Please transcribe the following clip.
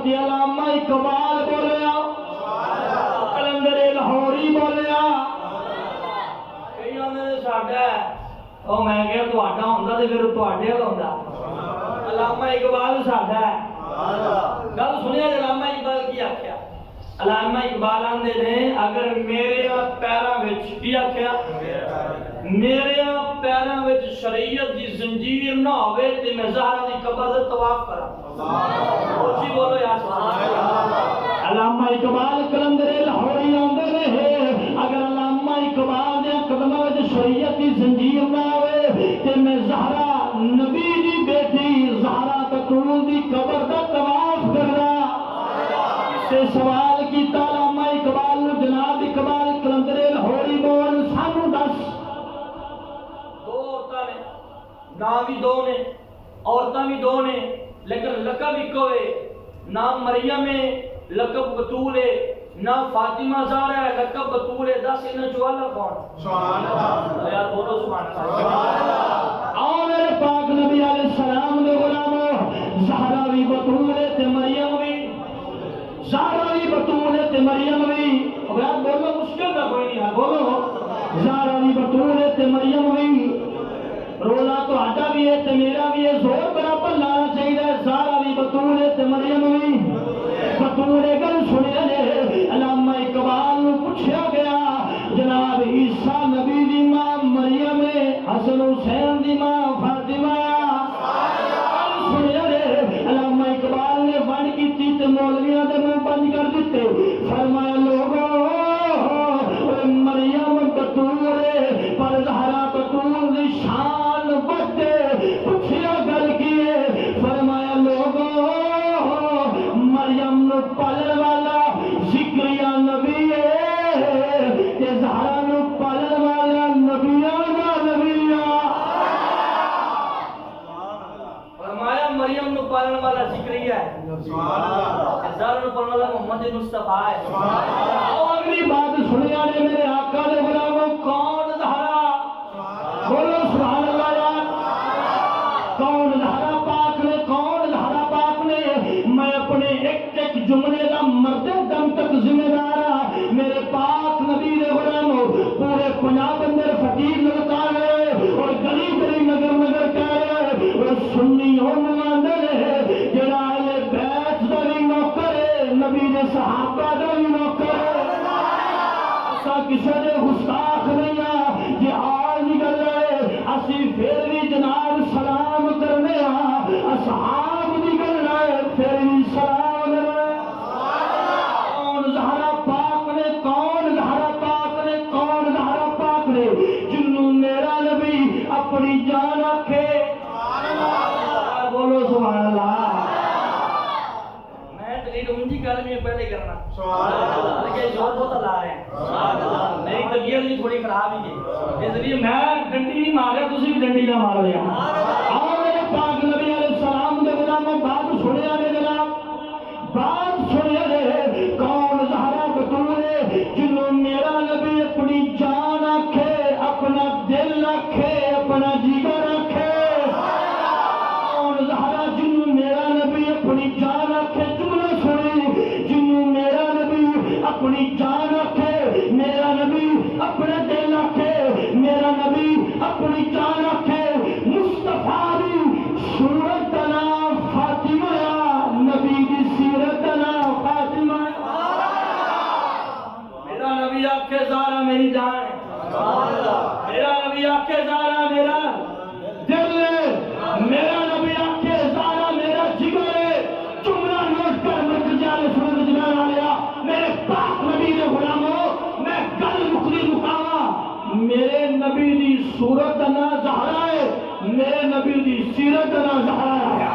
تے علامہ اقبال بولیا، کلندر لاہوری بولیا، کئی آدھے ساڈا ہے او میں کہیا تہاڈا ہوندا تے پھر تہاڈے والا ہوندا، علامہ اقبال ساڈا ہے۔ گل سنیا علامہ اقبال کی آکھیا؟ علامہ اقبال آندے نے اگر میرے پیراں وچ کی آکھیا، میرے پیراں وچ شریعت دی زنجیر نہ ہوئے تے میں زہرا دی قبر تے طواف کراں۔ اونچی بولو یا سبحان اللہ۔ علامہ اقبال کلندر لاہوری آندے نے اگر علامہ اقبال دے قدماں وچ شریعت دی زنجیر نہ ہوئے تے میں زہرا نبی دی بیٹی زہرا بتول دی قبر دا طواف کرنا۔ سے سوال کیتا علامہ اقبال نو، جناب اقبال کلندر لاہوری بول سانو دس، دو عورتاں نے، نام بھی دو نے، عورتاں بھی دو نے، لیکن لقب اکو ہے، نام مریم ہے، لقب بطول ہے، نام فاطمہ زہرا ہے، لقب بطول ہے، دس انہاں چوں والا کون؟ سبحان اللہ، یار بولو سبحان اللہ۔ اور میرے پاک نبی علیہ السلام دے غلامو، زہرا بھی بطول ہے تے مریم بھی، زہرا بھی بطول ہے تے مریم بھی، یار بولو مشکل دا کوئی نہیں ہے، بولو زہرا بھی بطول ہے تے مریم بھی، رولا تو آٹا بھی ہے تے میرا بھی ہے، زور برابر لانا چاہیے، زہرا بھی بطول ہے تے مریم بھی بطول ہے۔ گل سنیا نے علامہ اقبال نو پوچھا گیا جناب عیسیٰ نبی دی ماں مریم ہے، حسن حسین دی ماں فاطمہ، سنیا نے علامہ اقبال نے ون کی تے مولویاں دے منہ بند کر دیتے، فرمایا لوگو مریم بطول ہے پر زہرا بطول دی شان بڑھتے، پوچھیا گل کیے، فرمایا لوگو مریم نو پالن والا ذکریہ نبی ہے تے زہرا نو پالن والا نبیاں دا نبی ہے۔ فرمایا مریم نو پالن والا ذکریہ ہے، زہرا نو پالن والا محمد مصطفیٰ ہے۔ اور اگلی بات سنیا نے میرے آقا دے غلاموں، کون زہرا؟ بولو سبحان اللہ یار، کون زہرا پاک نے؟ کون زہرا پاک نے؟ میں اپنے ایک ایک جملے دا مرتے دم تک ذمہ دار ہاں۔ میرے پاک نبی دے غلاموں، پورے پنجاب اندر فقیر لگتا ہے اور گلی گلی نگر نگر کہہ رہے اور سنی ہو ماندر ہے، جڑا اہل بیت دا بھی نوکر ہے، نبی دے صحابہ دا بھی نوکر ہے، اسا کسے دے گستاخ نہیں ہاں، جے آج نکل رہے اسی پھر بھی جناب سلام کرنے ہاں، اصحاب نکل رہے پھر بھی سلام کرنے۔ کون زہرا پاک نے؟ کون زہرا پاک نے؟ کون زہرا پاک نے جنوں میرا نبی اپنی جان رکھے؟ بولو سبحان اللہ۔ میں دلیل انجی کر میں پہلے کرنا لیکن زور بہت لا رہے ہیں، میری طبیعت بھی تھوڑی خراب ہی ہے، اس لیے میں ڈنڈی نہیں مار رہا، تسی بھی ڈنڈی نہ مارو یار۔ اور میرے پاک نبی علیہ السلام دے غلاموں، بات سنیا نے جناب، بات سنیا نے، کون زہرا بطول ہے جنوں میرا نبی اپنی جان رکھے، اپنا دل رکھے، اپنا جگر رکھے؟ کون زہرا جنوں میرا نبی اپنی جان رکھے؟ جملہ سنی، جنوں میرا نبی اپنی جان رکھے، میرا نبی اپنے دل رکھے، میرا نبی اپنی جان رکھے، مصطفیٰ دی صورت دا نام فاطمہ، نبی دی سیرت دا نام فاطمہ۔ میرا نبی آکھے زہرا میری جان ہے، میرا نبی آکھے زہرا میرا دل ہے، میرا نبی آکھے زہرا میرا جگر ہے۔ جملہ نوٹ کر مرکز والے سنت جنان والیا، میرے پاک نبی دے غلاموں، میں گل مکدی مکاواں، میرے نبی دی صورت دا نام زہرا ہے، میرے نبی دی سیرت دا نام زہرا ہے۔